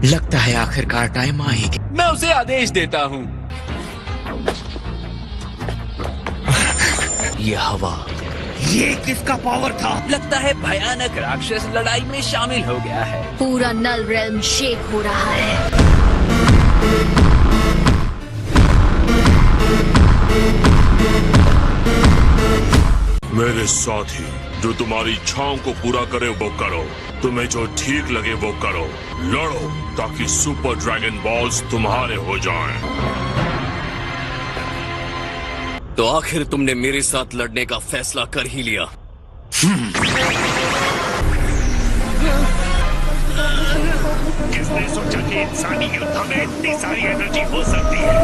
लगता है आखिरकार टाइम आ ही गया। मैं उसे आदेश देता हूँ। ये हवा, ये किसका पावर था? लगता है भयानक राक्षस लड़ाई में शामिल हो गया है। पूरा नल रेल्म शेक हो रहा है। मेरे साथी, जो तुम्हारी इच्छाओं को पूरा करे वो करो, तुम्हें जो ठीक लगे वो करो। लड़ो ताकि सुपर ड्रैगन बॉल्स तुम्हारे हो जाएं। तो आखिर तुमने मेरे साथ लड़ने का फैसला कर ही लिया। किसने सोचा कि इंसानी युद्ध में इतनी सारी एनर्जी हो सकती है?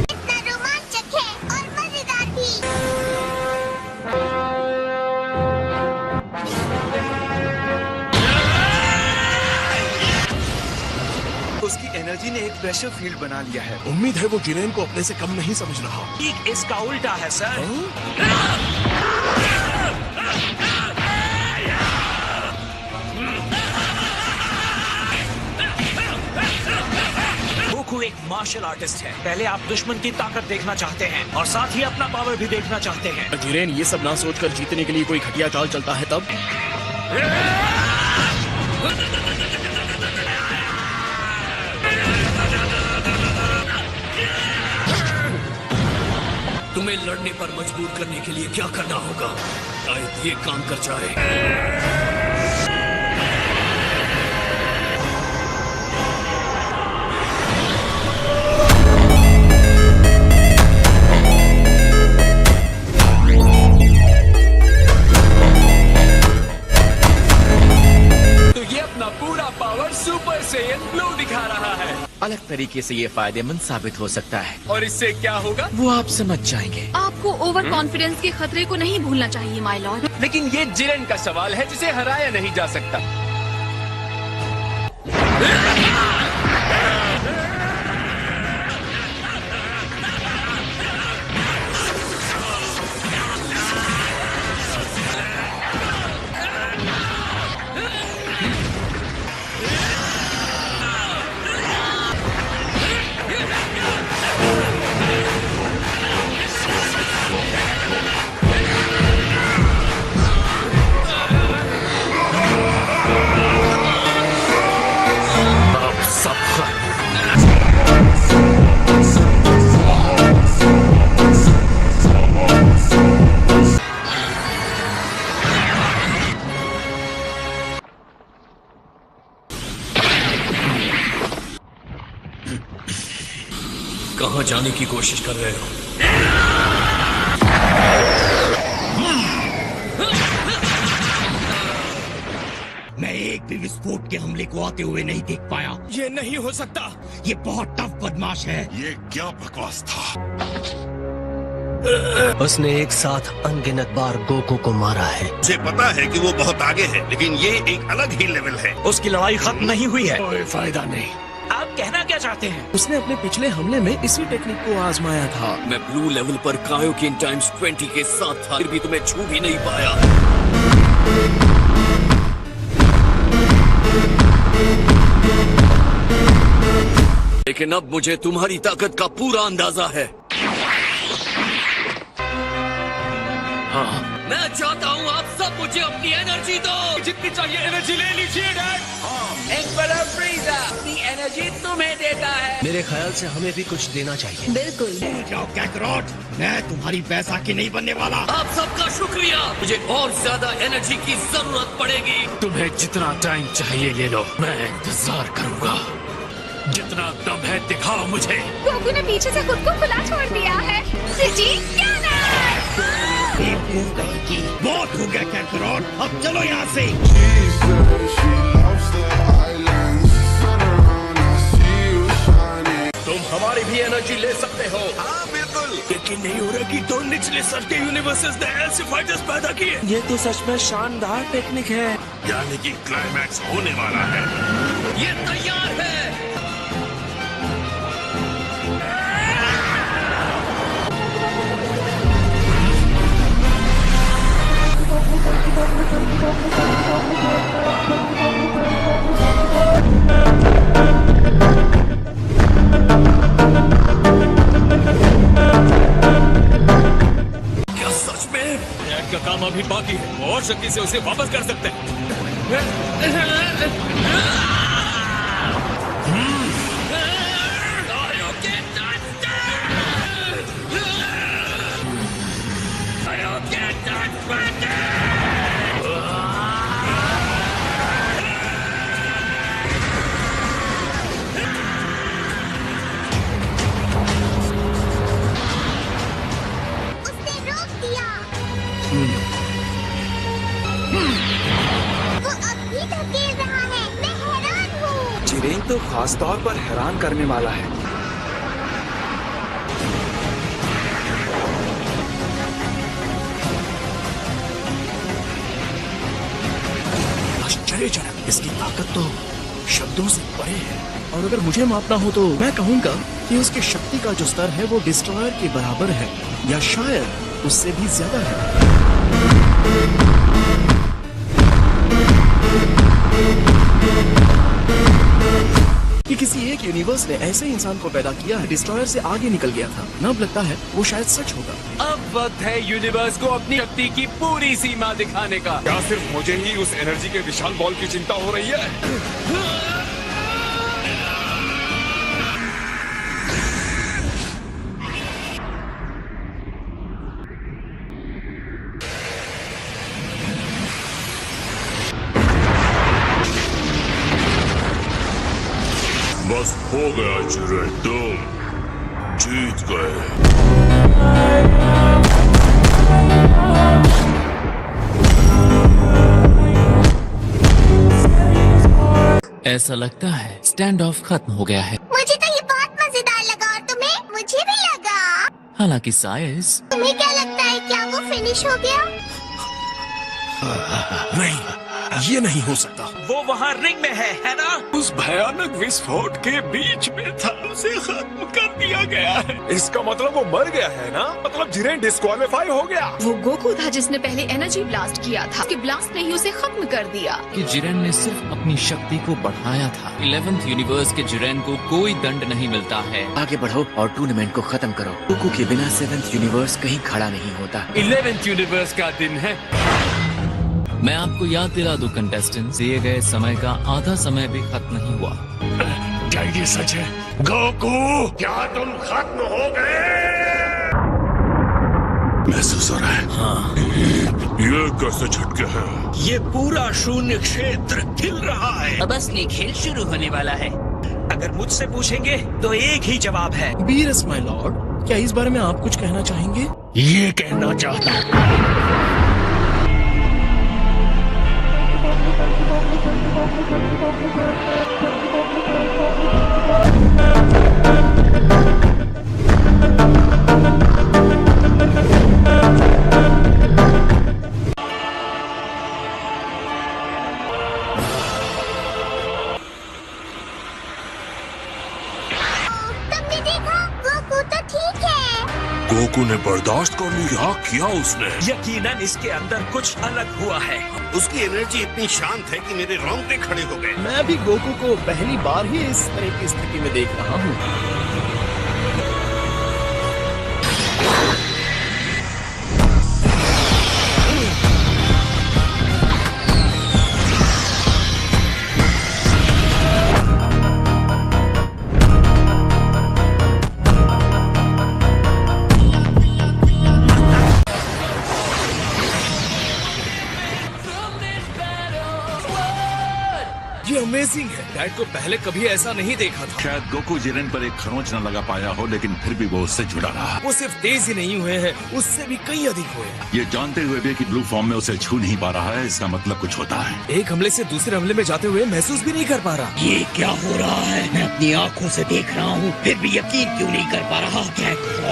इतना रोमांचक है और मजेदार भी। उसकी एनर्जी ने एक प्रेशर फील्ड बना लिया है। उम्मीद है वो जिरेन को अपने से कम नहीं समझ रहा। ठीक इसका उल्टा है सर। गोकू एक मार्शल आर्टिस्ट है। पहले आप दुश्मन की ताकत देखना चाहते हैं और साथ ही अपना पावर भी देखना चाहते हैं। जिरेन ये सब ना सोचकर जीतने के लिए कोई घटिया चाल चलता है तब। तुम्हें लड़ने पर मजबूर करने के लिए क्या करना होगा? शायद ये काम कर जाए। तो ये अपना पूरा पावर सुपर सेयन ब्लू दिखा रहा है। अलग तरीके से ये फायदेमंद साबित हो सकता है। और इससे क्या होगा? वो आप समझ जाएंगे। आपको ओवर कॉन्फिडेंस के खतरे को नहीं भूलना चाहिए माय लॉर्ड। लेकिन ये जिरेन का सवाल है जिसे हराया नहीं जा सकता। कहाँ जाने की कोशिश कर रहे हो? मैं एक भी विस्फोट के हमले को आते हुए नहीं देख पाया। ये नहीं हो सकता। ये बहुत टफ बदमाश है। ये क्या बकवास था? उसने एक साथ अनगिनत बार गोकू को मारा है। मुझे पता है कि वो बहुत आगे है, लेकिन ये एक अलग ही लेवल है। उसकी लड़ाई खत्म नहीं हुई है। कोई फायदा नहीं। आप कहना क्या चाहते हैं? उसने अपने पिछले हमले में इसी टेक्निक को आजमाया था। मैं ब्लू लेवल पर कायोकिन टाइम्स 20 के साथ था, फिर भी तुम्हें छू भी नहीं पाया। लेकिन अब मुझे तुम्हारी ताकत का पूरा अंदाजा है। हाँ, मैं चाहता हूँ आप सब मुझे अपनी एनर्जी दो। जितनी चाहिए एनर्जी ले लीजिए डैड। एम्परर फ्रीज़र अपनी एनर्जी तुम्हें देता है। मेरे ख्याल से हमें भी कुछ देना चाहिए। बिल्कुल। जाओ कैकरॉट, मैं तुम्हारी बैसाखी नहीं बनने वाला। आप सबका शुक्रिया। मुझे और ज्यादा एनर्जी की जरूरत पड़ेगी। तुम्हें जितना टाइम चाहिए ले लो, मैं इंतजार करूंगा। जितना दम है दिखाओ मुझे। गोकू ने पीछे से खुद को खुला छोड़ दिया है। जी क्या ना? बहुत हो गया कैकरॉट, अब चलो यहाँ से। तुम हमारी भी एनर्जी ले सकते हो। हाँ बिल्कुल। यकीन नहीं हो रहा कि दो निचले स्तर के यूनिवर्सेस ने ऐसे फाइटर्स पैदा किए। ये तो सच में शानदार टेक्निक है। यानी कि क्लाइमैक्स होने वाला है। ये तैयार है। काम अभी बाकी है, और शक्ति से उसे वापस कर सकते हैं। उसने रोक दिया। वो अब भी धकेल रहा है। मैं हैरान हूँ। जिरेन तो खास तौर पर हैरान करने वाला है। आश्चर्यजनक, इसकी ताकत तो शब्दों से परे है। और अगर मुझे मापना हो तो मैं कहूंगा कि उसकी शक्ति का जो स्तर है वो डिस्ट्रॉयर के बराबर है, या शायद उससे भी ज्यादा है। कि किसी एक यूनिवर्स ने ऐसे इंसान को पैदा किया है, डिस्ट्रॉयर से आगे निकल गया था। न अब लगता है वो शायद सच होगा। अब वक्त है यूनिवर्स को अपनी शक्ति की पूरी सीमा दिखाने का। क्या सिर्फ मुझे ही उस एनर्जी के विशाल बॉल की चिंता हो रही है? बस हो गया जिरेन, तुम जीत गए। ऐसा लगता है स्टैंड ऑफ खत्म हो गया है। मुझे तो ये बहुत मजेदार लगा। और तुम्हें? मुझे भी लगा। हालांकि साइज, तुम्हें क्या लगता है, क्या वो फिनिश हो गया? नहीं, ये नहीं हो सकता। वो वहाँ रिंग में है ना? उस भयानक विस्फोट के बीच में था, उसे खत्म कर दिया गया है। इसका मतलब वो मर गया है ना? मतलब जिरेन डिस्क्वालीफाई हो गया। वो गोकू था जिसने पहले एनर्जी ब्लास्ट किया था। उसके ब्लास्ट ने ही उसे खत्म कर दिया। कि जिरेन ने सिर्फ अपनी शक्ति को बढ़ाया था। 11th यूनिवर्स के जिरेन को कोई दंड नहीं मिलता है। आगे बढ़ो और टूर्नामेंट को खत्म करो। गोकू के बिना 7th यूनिवर्स कहीं खड़ा नहीं होता। 11th यूनिवर्स का दिन है। मैं आपको याद दिला दूं कंटेस्टेंट, दिए गए समय का आधा समय भी खत्म नहीं हुआ। क्या ये सच है? गोकू, क्या तुम खत्म हो गए? महसूस हो रहा है। हाँ। ये कैसे झटके हैं? ये पूरा शून्य क्षेत्र हिल रहा है। अब असली खेल शुरू होने वाला है। अगर मुझसे पूछेंगे तो एक ही जवाब है। बीरस माय लॉर्ड, क्या इस बारे में आप कुछ कहना चाहेंगे? ये कहना चाहता हूँ। तुमने देखा? गोकू तो ठीक है। गोकू ने बर्दाश्त कर लिया। किया उसने? यकीनन इसके अंदर कुछ अलग हुआ है। उसकी एनर्जी इतनी शांत है कि मेरे रोंगटे खड़े हो गए। मैं भी गोकू को पहली बार ही इस तरह की स्थिति में देख रहा हूँ। ये अमेजिंग है। डैड को पहले कभी ऐसा नहीं देखा था। शायद गोकू जिरेन पर एक खरोंच न लगा पाया हो, लेकिन फिर भी वो उससे जुड़ा रहा। वो सिर्फ तेज ही नहीं हुए हैं, उससे भी कई अधिक हुए हैं। ये जानते हुए भी कि ब्लू फॉर्म में उसे छू नहीं पा रहा है, इसका मतलब कुछ होता है। एक हमले से दूसरे हमले में जाते हुए महसूस भी नहीं कर पा रहा। ये क्या हो रहा है? मैं अपनी आंखों से देख रहा हूँ, फिर भी यकीन क्यों नहीं कर पा रहा?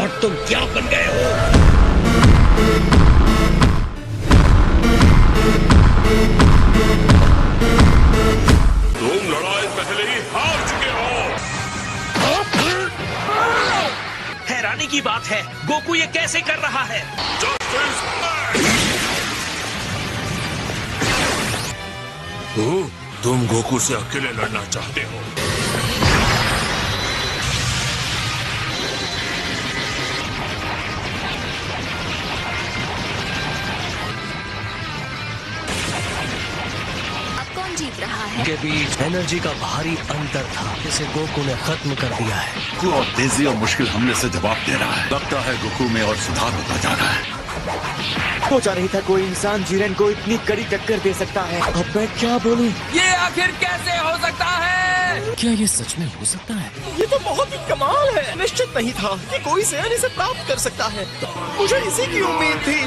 और तुम क्या बन गए हो? तुम लड़ाई पहले ही हार चुके हो। हैरानी की बात है, गोकू ये कैसे कर रहा है? तुम गोकू से अकेले लड़ना चाहते हो? के बीच एनर्जी का भारी अंतर था, जिसे गोकू ने खत्म कर दिया है। गोकू और तेजी और मुश्किल हमले से जवाब दे रहा है। लगता है गोकू में और सुधार होता जा रहा है। सोचा नहीं था कोई इंसान जिरेन को इतनी कड़ी टक्कर दे सकता है। अब मैं क्या बोलूं? ये आखिर कैसे हो सकता है? क्या ये सच में हो सकता है? ये तो बहुत ही कमाल है। निश्चित नहीं था कि कोई सैन इसे प्राप्त कर सकता है। मुझे इसी की उम्मीद थी।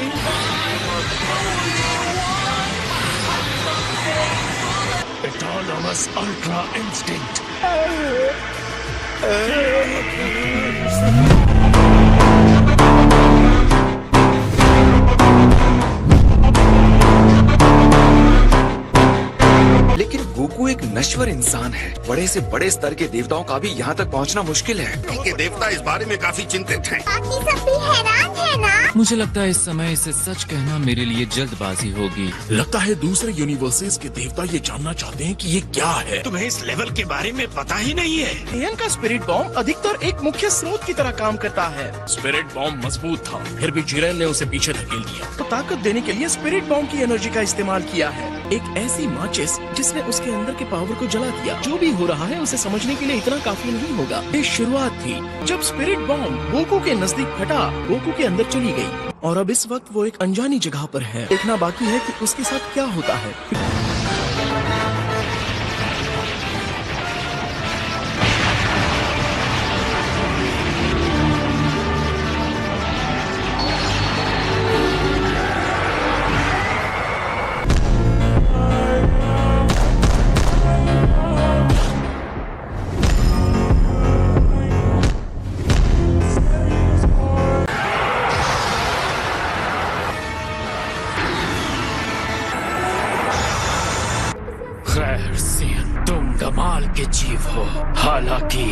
Autonomous Ultra Instinct. लेकिन गोकू एक नश्वर इंसान है। बड़े से बड़े स्तर के देवताओं का भी यहाँ तक पहुँचना मुश्किल है। के देवता इस बारे में काफी चिंतित हैं। बाकी सब भी हैरान है ना। मुझे लगता है इस समय इसे सच कहना मेरे लिए जल्दबाजी होगी। लगता है दूसरे यूनिवर्सेस के देवता ये जानना चाहते हैं कि ये क्या है। तुम्हें इस लेवल के बारे में पता ही नहीं है। एन का स्पिरिट बॉम्ब अधिकतर एक मुख्य स्रोत की तरह काम करता है। स्पिरिट बॉम्ब मजबूत था, फिर भी जिरेन ने उसे पीछे धकेल दिया। तो ताकत देने के लिए स्पिरिट बॉम्ब की एनर्जी का इस्तेमाल किया है। एक ऐसी माचिस जिसने उसके अंदर के पावर को जला दिया। जो भी हो रहा है उसे समझने के लिए इतना काफी नहीं होगा। ये शुरुआत थी जब स्पिरिट बॉम्ब गोकू के नजदीक फटा, गोकू के अंदर चली गई और अब इस वक्त वो एक अनजानी जगह पर है। देखना बाकी है कि उसके साथ क्या होता है। खैर सियन, तुम कमाल के जीव हो। हालांकि